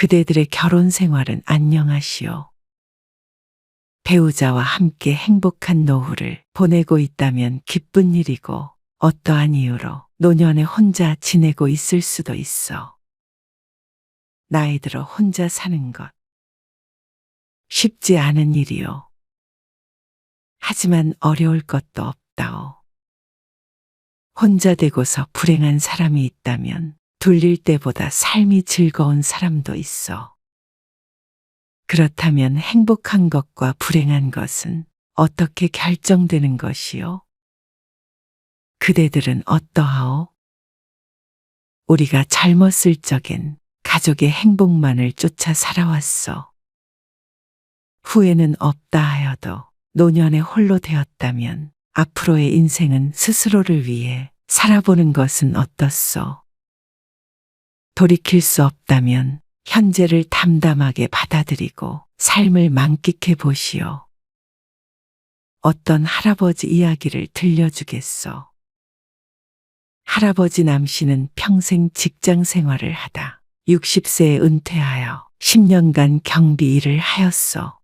그대들의 결혼 생활은 안녕하시오. 배우자와 함께 행복한 노후를 보내고 있다면 기쁜 일이고 어떠한 이유로 노년에 혼자 지내고 있을 수도 있어. 나이 들어 혼자 사는 것 쉽지 않은 일이요. 하지만 어려울 것도 없다오. 혼자 되고서 불행한 사람이 있다면 둘릴 때보다 삶이 즐거운 사람도 있어. 그렇다면 행복한 것과 불행한 것은 어떻게 결정되는 것이요? 그대들은 어떠하오? 우리가 젊었을 적엔 가족의 행복만을 쫓아 살아왔어. 후회는 없다 하여도 노년에 홀로 되었다면 앞으로의 인생은 스스로를 위해 살아보는 것은 어떻소? 돌이킬 수 없다면 현재를 담담하게 받아들이고 삶을 만끽해 보시오. 어떤 할아버지 이야기를 들려주겠소. 할아버지 남씨는 평생 직장 생활을 하다 60세에 은퇴하여 10년간 경비 일을 하였소.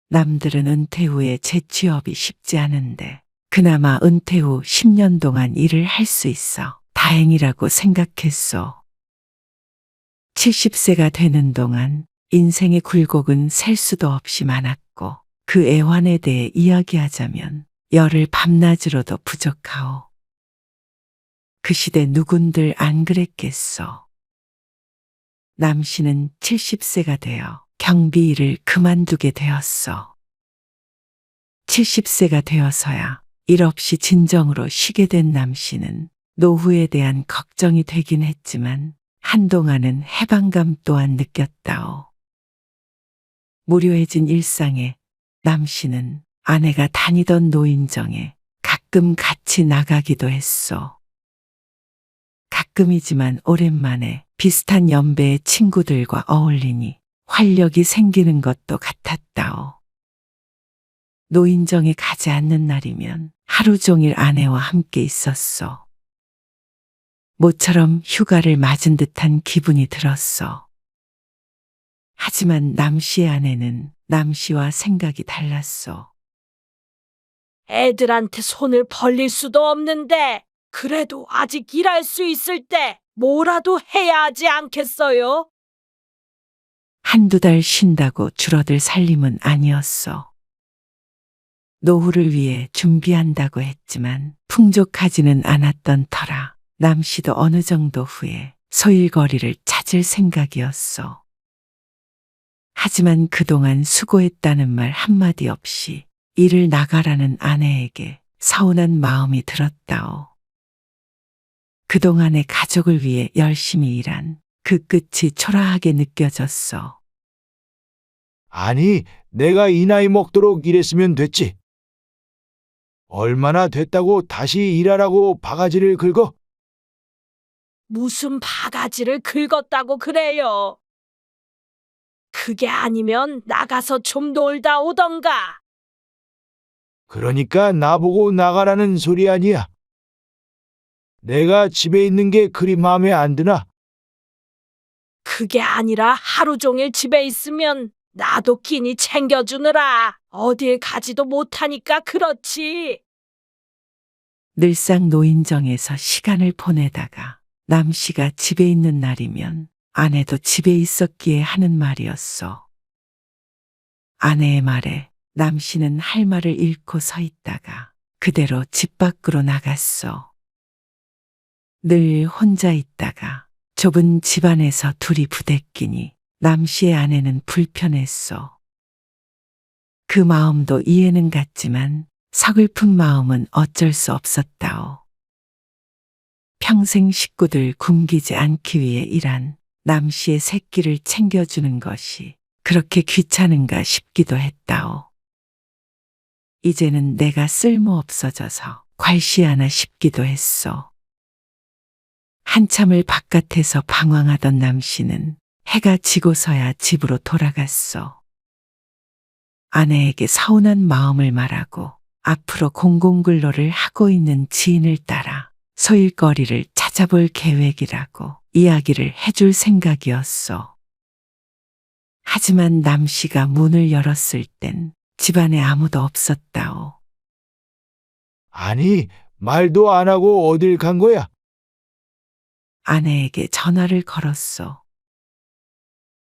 남들은 은퇴 후에 재취업이 쉽지 않은데 그나마 은퇴 후 10년 동안 일을 할 수 있어 다행이라고 생각했소. 70세가 되는 동안 인생의 굴곡은 셀 수도 없이 많았고 그 애환에 대해 이야기하자면 열흘 밤낮으로도 부족하오. 그 시대 누군들 안 그랬겠소. 남씨는 70세가 되어 경비 일을 그만두게 되었소. 70세가 되어서야 일 없이 진정으로 쉬게 된 남씨는 노후에 대한 걱정이 되긴 했지만 한동안은 해방감 또한 느꼈다오. 무료해진 일상에 남씨는 아내가 다니던 노인정에 가끔 같이 나가기도 했소. 가끔이지만 오랜만에 비슷한 연배의 친구들과 어울리니 활력이 생기는 것도 같았다오. 노인정에 가지 않는 날이면 하루 종일 아내와 함께 있었소. 모처럼 휴가를 맞은 듯한 기분이 들었소. 하지만 남씨의 아내는 남씨와 생각이 달랐소. 애들한테 손을 벌릴 수도 없는데 그래도 아직 일할 수 있을 때 뭐라도 해야 하지 않겠어요? 한두 달 쉰다고 줄어들 살림은 아니었소. 노후를 위해 준비한다고 했지만 풍족하지는 않았던 터라 남씨도 어느 정도 후에 소일거리를 찾을 생각이었소. 하지만 그동안 수고했다는 말 한마디 없이 일을 나가라는 아내에게 서운한 마음이 들었다오. 그동안의 가족을 위해 열심히 일한 그 끝이 초라하게 느껴졌어. 아니, 내가 이 나이 먹도록 일했으면 됐지. 얼마나 됐다고 다시 일하라고 바가지를 긁어? 무슨 바가지를 긁었다고 그래요? 그게 아니면 나가서 좀 놀다 오던가. 그러니까 나보고 나가라는 소리 아니야. 내가 집에 있는 게 그리 마음에 안 드나? 그게 아니라 하루 종일 집에 있으면 나도 끼니 챙겨주느라 어딜 가지도 못하니까 그렇지. 늘상 노인정에서 시간을 보내다가 남씨가 집에 있는 날이면 아내도 집에 있었기에 하는 말이었소. 아내의 말에 남씨는 할 말을 잃고 서 있다가 그대로 집 밖으로 나갔소. 늘 혼자 있다가 좁은 집안에서 둘이 부대끼니 남씨의 아내는 불편했소. 그 마음도 이해는 갔지만 서글픈 마음은 어쩔 수 없었다오. 평생 식구들 굶기지 않기 위해 일한 남씨의 새끼를 챙겨주는 것이 그렇게 귀찮은가 싶기도 했다오. 이제는 내가 쓸모없어져서 괄시하나 싶기도 했소. 한참을 바깥에서 방황하던 남씨는 해가 지고서야 집으로 돌아갔소. 아내에게 서운한 마음을 말하고 앞으로 공공근로를 하고 있는 지인을 따라 소일거리를 찾아볼 계획이라고 이야기를 해줄 생각이었소. 하지만 남씨가 문을 열었을 땐 집안에 아무도 없었다오. 아니, 말도 안 하고 어딜 간 거야? 아내에게 전화를 걸었소.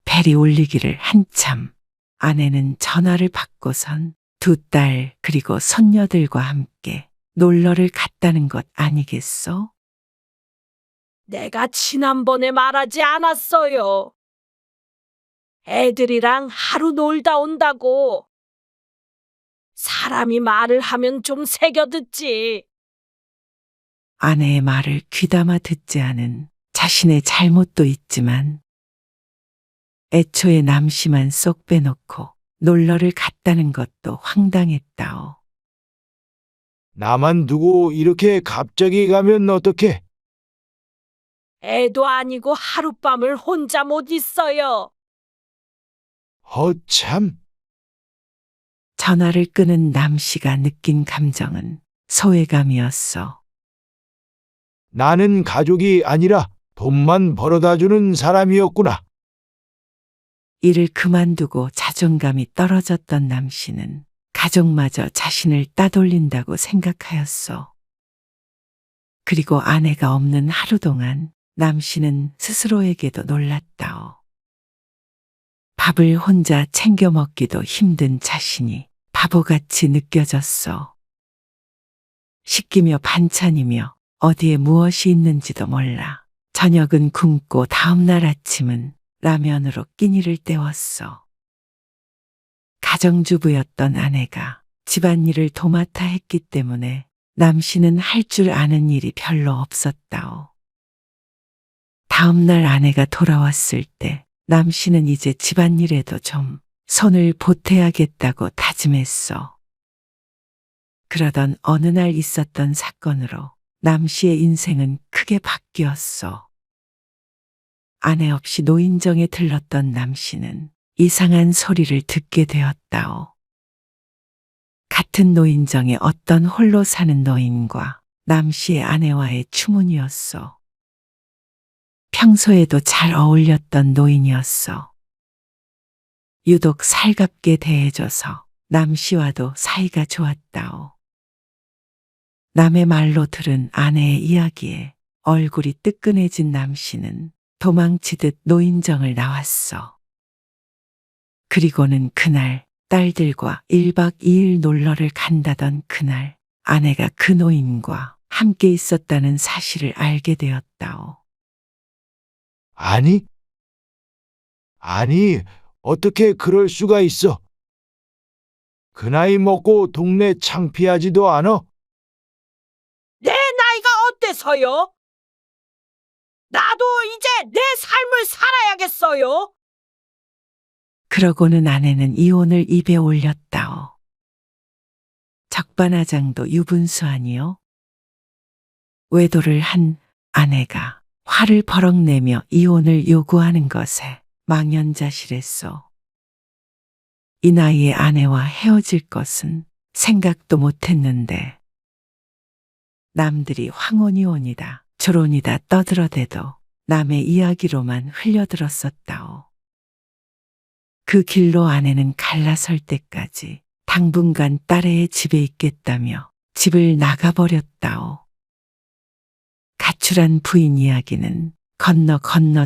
벨이 울리기를 한참 아내는 전화를 받고선 두 딸 그리고 손녀들과 함께 놀러를 갔다는 것 아니겠소? 내가 지난번에 말하지 않았어요. 애들이랑 하루 놀다 온다고. 사람이 말을 하면 좀 새겨 듣지. 아내의 말을 귀담아 듣지 않은 자신의 잘못도 있지만 애초에 남씨만 쏙 빼놓고 놀러를 갔다는 것도 황당했다오. 나만 두고 이렇게 갑자기 가면 어떡해? 애도 아니고 하룻밤을 혼자 못 있어요. 허참. 전화를 끄는 남씨가 느낀 감정은 소외감이었어. 나는 가족이 아니라 돈만 벌어다 주는 사람이었구나. 일을 그만두고 자존감이 떨어졌던 남씨는 가족마저 자신을 따돌린다고 생각하였소. 그리고 아내가 없는 하루 동안 남씨는 스스로에게도 놀랐다오. 밥을 혼자 챙겨 먹기도 힘든 자신이 바보같이 느껴졌어. 식기며 반찬이며 어디에 무엇이 있는지도 몰라. 저녁은 굶고 다음날 아침은 라면으로 끼니를 때웠어. 가정주부였던 아내가 집안일을 도맡아 했기 때문에 남씨는 할 줄 아는 일이 별로 없었다오. 다음날 아내가 돌아왔을 때 남씨는 이제 집안일에도 좀 손을 보태야겠다고 다짐했어. 그러던 어느 날 있었던 사건으로 남씨의 인생은 크게 바뀌었어. 아내 없이 노인정에 들렀던 남씨는 이상한 소리를 듣게 되었다오. 같은 노인정에 어떤 홀로 사는 노인과 남씨의 아내와의 추문이었어. 평소에도 잘 어울렸던 노인이었어. 유독 살갑게 대해줘서 남씨와도 사이가 좋았다오. 남의 말로 들은 아내의 이야기에 얼굴이 뜨끈해진 남씨는 도망치듯 노인정을 나왔어. 그리고는 그날 딸들과 1박 2일 놀러를 간다던 그날 아내가 그 노인과 함께 있었다는 사실을 알게 되었다오. 아니, 어떻게 그럴 수가 있어? 그 나이 먹고 동네 창피하지도 않아? 내 나이가 어때서요? 나도 이제 내 삶을 살아야겠어요. 그러고는 아내는 이혼을 입에 올렸다오. 적반하장도 유분수아니요. 외도를 한 아내가 화를 버럭 내며 이혼을 요구하는 것에 망연자실했소. 이 나이에 아내와 헤어질 것은 생각도 못했는데 남들이 황혼이혼이다 결혼이다 떠들어대도 남의 이야기로만 흘려들었었다오. 그 길로 아내는 갈라설 때까지 당분간 딸의 집에 있겠다며 집을 나가버렸다오. 가출한 부인 이야기는 건너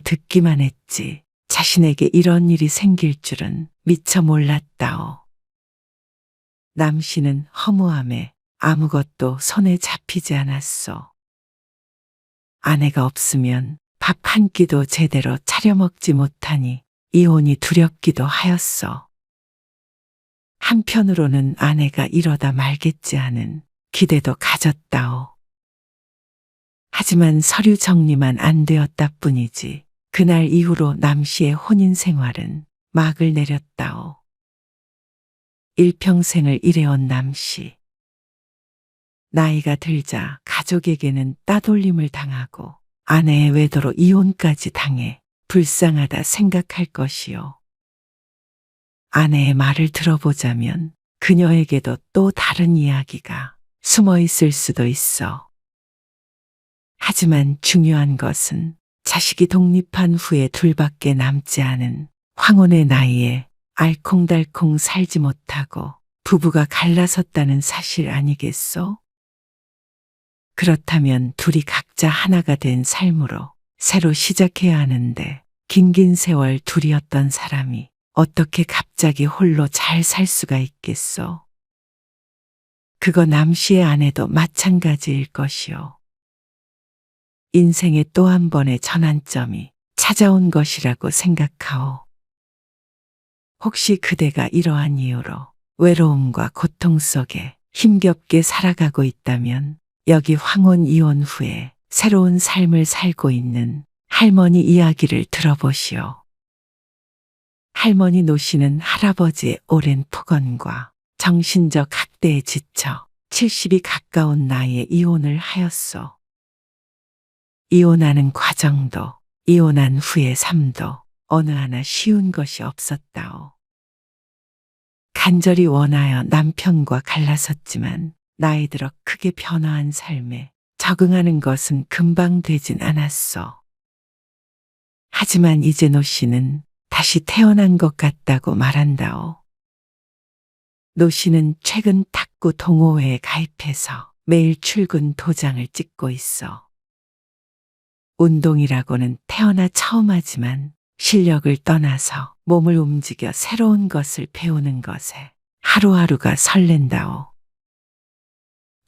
듣기만 했지 자신에게 이런 일이 생길 줄은 미처 몰랐다오. 남씨는 허무함에 아무것도 손에 잡히지 않았소. 아내가 없으면 밥 한 끼도 제대로 차려 먹지 못하니 이혼이 두렵기도 하였소. 한편으로는 아내가 이러다 말겠지 하는 기대도 가졌다오. 하지만 서류 정리만 안 되었다 뿐이지 그날 이후로 남씨의 혼인 생활은 막을 내렸다오. 일평생을 일해온 남씨. 나이가 들자 가족에게는 따돌림을 당하고 아내의 외도로 이혼까지 당해 불쌍하다 생각할 것이요. 아내의 말을 들어보자면 그녀에게도 또 다른 이야기가 숨어 있을 수도 있어. 하지만 중요한 것은 자식이 독립한 후에 둘밖에 남지 않은 황혼의 나이에 알콩달콩 살지 못하고 부부가 갈라섰다는 사실 아니겠소? 그렇다면 둘이 각자 하나가 된 삶으로 새로 시작해야 하는데 긴긴 세월 둘이었던 사람이 어떻게 갑자기 홀로 잘 살 수가 있겠소? 그거 남씨의 아내도 마찬가지일 것이오. 인생의 또 한 번의 전환점이 찾아온 것이라고 생각하오. 혹시 그대가 이러한 이유로 외로움과 고통 속에 힘겹게 살아가고 있다면 여기 황혼 이혼 후에 새로운 삶을 살고 있는 할머니 이야기를 들어보시오. 할머니 노씨는 할아버지의 오랜 폭언과 정신적 학대에 지쳐 70이 가까운 나이에 이혼을 하였소. 이혼하는 과정도 이혼한 후의 삶도 어느 하나 쉬운 것이 없었다오. 간절히 원하여 남편과 갈라섰지만 나이 들어 크게 변화한 삶에 적응하는 것은 금방 되진 않았소. 하지만 이제 노씨는 다시 태어난 것 같다고 말한다오. 노씨는 최근 탁구 동호회에 가입해서 매일 출근 도장을 찍고 있어. 운동이라고는 태어나 처음 하지만 실력을 떠나서 몸을 움직여 새로운 것을 배우는 것에 하루하루가 설렌다오.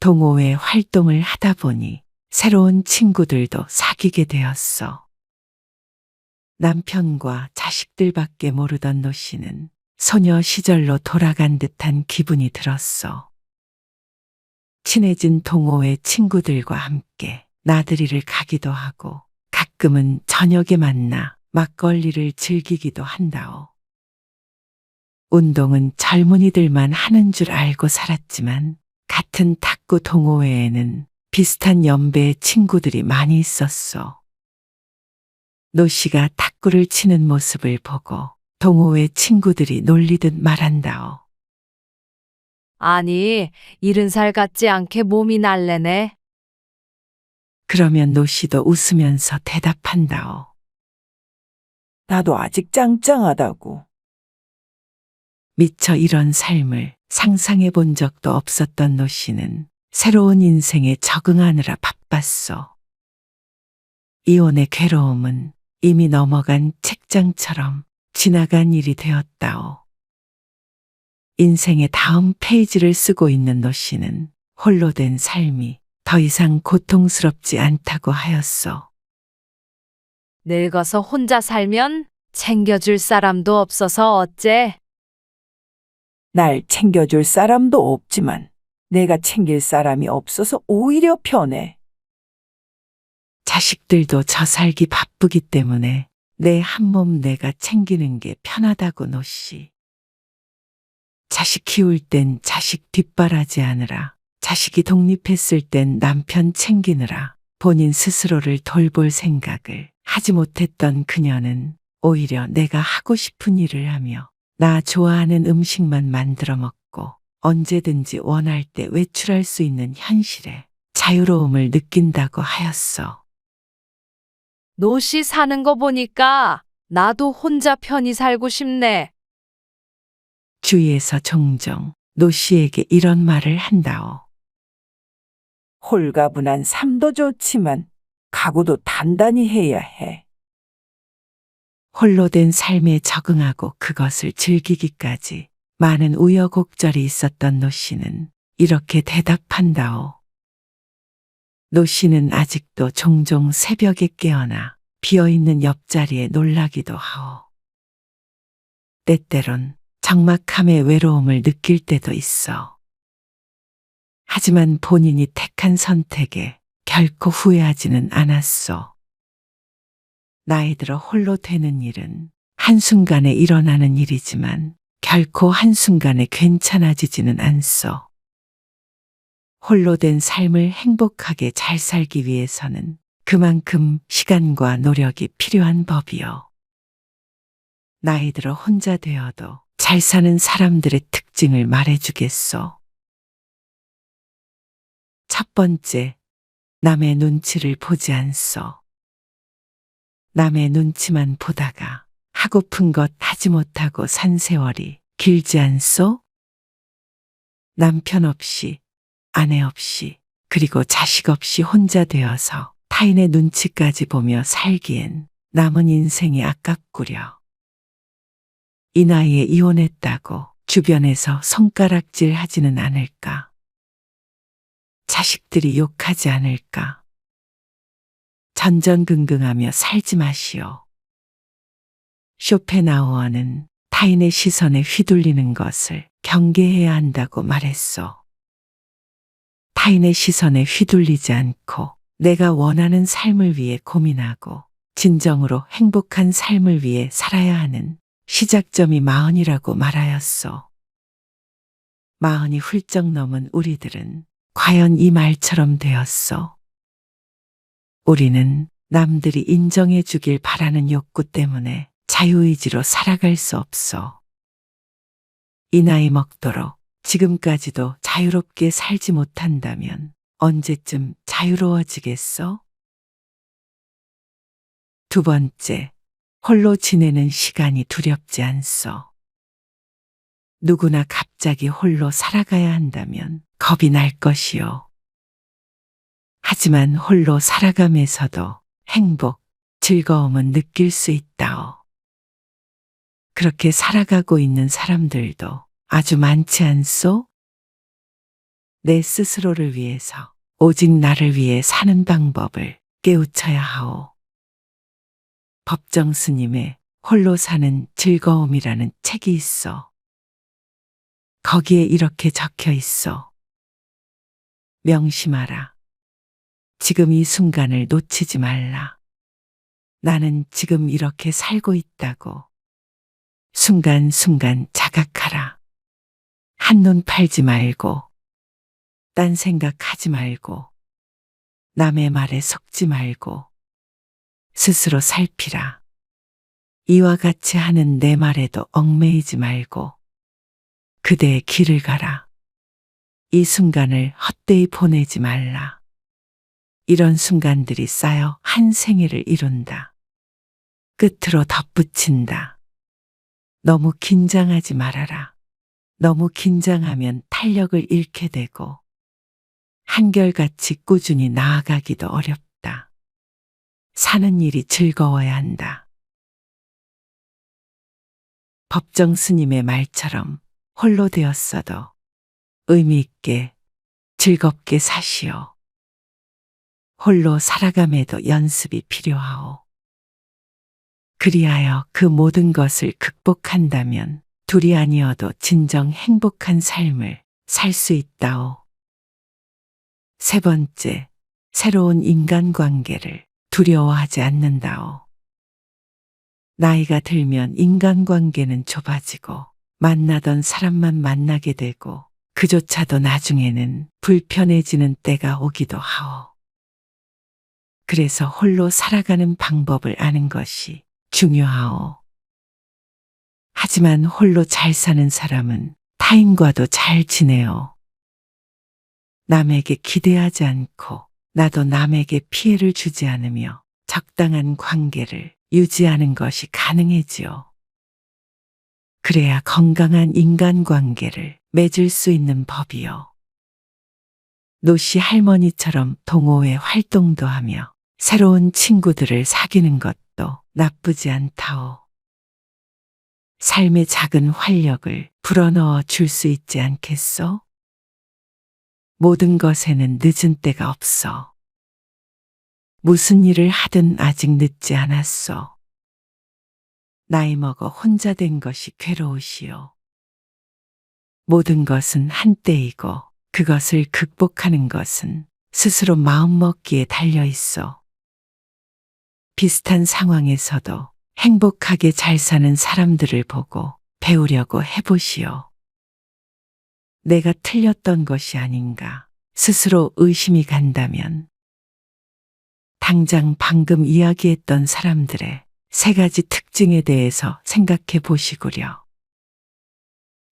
동호회 활동을 하다 보니 새로운 친구들도 사귀게 되었어. 남편과 자식들밖에 모르던 노씨는 소녀 시절로 돌아간 듯한 기분이 들었어. 친해진 동호회 친구들과 함께 나들이를 가기도 하고 가끔은 저녁에 만나 막걸리를 즐기기도 한다오. 운동은 젊은이들만 하는 줄 알고 살았지만 같은 탁구 동호회에는 비슷한 연배의 친구들이 많이 있었어. 노씨가 탁구를 치는 모습을 보고 동호회 친구들이 놀리듯 말한다오. 아니, 70살 같지 않게 몸이 날래네. 그러면 노씨도 웃으면서 대답한다오. 나도 아직 짱짱하다고. 미처 이런 삶을 상상해 본 적도 없었던 노씨는 새로운 인생에 적응하느라 바빴어. 이혼의 괴로움은 이미 넘어간 책장처럼 지나간 일이 되었다오. 인생의 다음 페이지를 쓰고 있는 노씨는 홀로 된 삶이 더 이상 고통스럽지 않다고 하였소. 늙어서 혼자 살면 챙겨줄 사람도 없어서 어째? 날 챙겨줄 사람도 없지만 내가 챙길 사람이 없어서 오히려 편해. 자식들도 저 살기 바쁘기 때문에 내 한 몸 내가 챙기는 게 편하다고 노씨. 자식 키울 땐 자식 뒷바라지 하느라, 자식이 독립했을 땐 남편 챙기느라 본인 스스로를 돌볼 생각을 하지 못했던 그녀는 오히려 내가 하고 싶은 일을 하며 나 좋아하는 음식만 만들어 먹고 언제든지 원할 때 외출할 수 있는 현실에 자유로움을 느낀다고 하였어. 노씨 사는 거 보니까 나도 혼자 편히 살고 싶네. 주위에서 종종 노씨에게 이런 말을 한다오. 홀가분한 삶도 좋지만 각오도 단단히 해야 해. 홀로 된 삶에 적응하고 그것을 즐기기까지 많은 우여곡절이 있었던 노씨는 이렇게 대답한다오. 노씨는 아직도 종종 새벽에 깨어나 비어있는 옆자리에 놀라기도 하오. 때때론 적막함의 외로움을 느낄 때도 있어. 하지만 본인이 택한 선택에 결코 후회하지는 않았소. 나이 들어 홀로 되는 일은 한순간에 일어나는 일이지만 결코 한순간에 괜찮아지지는 않소. 홀로 된 삶을 행복하게 잘 살기 위해서는 그만큼 시간과 노력이 필요한 법이요. 나이 들어 혼자 되어도 잘 사는 사람들의 특징을 말해주겠소. 첫 번째, 남의 눈치를 보지 않소. 남의 눈치만 보다가 하고픈 것 하지 못하고 산 세월이 길지 않소? 남편 없이, 아내 없이, 그리고 자식 없이 혼자 되어서 타인의 눈치까지 보며 살기엔 남은 인생이 아깝구려. 이 나이에 이혼했다고 주변에서 손가락질 하지는 않을까? 자식들이 욕하지 않을까? 전전긍긍하며 살지 마시오. 쇼펜하우어는 타인의 시선에 휘둘리는 것을 경계해야 한다고 말했소. 타인의 시선에 휘둘리지 않고 내가 원하는 삶을 위해 고민하고 진정으로 행복한 삶을 위해 살아야 하는 시작점이 40이라고 말하였소. 40이 훌쩍 넘은 우리들은 과연 이 말처럼 되었소. 우리는 남들이 인정해 주길 바라는 욕구 때문에 자유의지로 살아갈 수 없어. 이 나이 먹도록 지금까지도 자유롭게 살지 못한다면 언제쯤 자유로워지겠어? 두 번째, 홀로 지내는 시간이 두렵지 않소. 누구나 갑자기 홀로 살아가야 한다면 겁이 날 것이요. 하지만 홀로 살아감에서도 행복, 즐거움은 느낄 수 있다오. 그렇게 살아가고 있는 사람들도 아주 많지 않소? 내 스스로를 위해서, 오직 나를 위해 사는 방법을 깨우쳐야 하오. 법정 스님의 홀로 사는 즐거움이라는 책이 있어. 거기에 이렇게 적혀 있어. 명심하라. 지금 이 순간을 놓치지 말라. 나는 지금 이렇게 살고 있다고. 순간순간 자각하라. 한눈 팔지 말고, 딴 생각하지 말고, 남의 말에 속지 말고, 스스로 살피라. 이와 같이 하는 내 말에도 얽매이지 말고, 그대의 길을 가라. 이 순간을 헛되이 보내지 말라. 이런 순간들이 쌓여 한 생애를 이룬다. 끝으로 덧붙인다. 너무 긴장하지 말아라. 너무 긴장하면 탄력을 잃게 되고 한결같이 꾸준히 나아가기도 어렵다. 사는 일이 즐거워야 한다. 법정 스님의 말처럼 홀로 되었어도 의미 있게 즐겁게 사시오. 홀로 살아감에도 연습이 필요하오. 그리하여 그 모든 것을 극복한다면 둘이 아니어도 진정 행복한 삶을 살 수 있다오. 세 번째, 새로운 인간관계를 두려워하지 않는다오. 나이가 들면 인간관계는 좁아지고 만나던 사람만 만나게 되고 그조차도 나중에는 불편해지는 때가 오기도 하오. 그래서 홀로 살아가는 방법을 아는 것이 중요하오. 하지만 홀로 잘 사는 사람은 타인과도 잘 지내요. 남에게 기대하지 않고 나도 남에게 피해를 주지 않으며 적당한 관계를 유지하는 것이 가능해지요. 그래야 건강한 인간관계를 맺을 수 있는 법이요. 노씨 할머니처럼 동호회 활동도 하며 새로운 친구들을 사귀는 것도 나쁘지 않다오. 삶의 작은 활력을 불어넣어 줄 수 있지 않겠소? 모든 것에는 늦은 때가 없어. 무슨 일을 하든 아직 늦지 않았소. 나이 먹어 혼자 된 것이 괴로우시오. 모든 것은 한때이고 그것을 극복하는 것은 스스로 마음먹기에 달려 있어. 비슷한 상황에서도 행복하게 잘 사는 사람들을 보고 배우려고 해보시오. 내가 틀렸던 것이 아닌가 스스로 의심이 간다면 당장 방금 이야기했던 사람들의 세 가지 특징에 대해서 생각해 보시구려.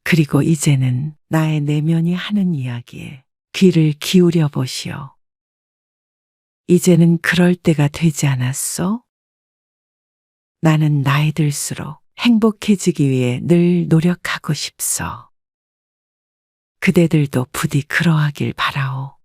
그리고 이제는 나의 내면이 하는 이야기에 귀를 기울여 보시오. 이제는 그럴 때가 되지 않았소? 나는 나이 들수록 행복해지기 위해 늘 노력하고 싶소. 그대들도 부디 그러하길 바라오.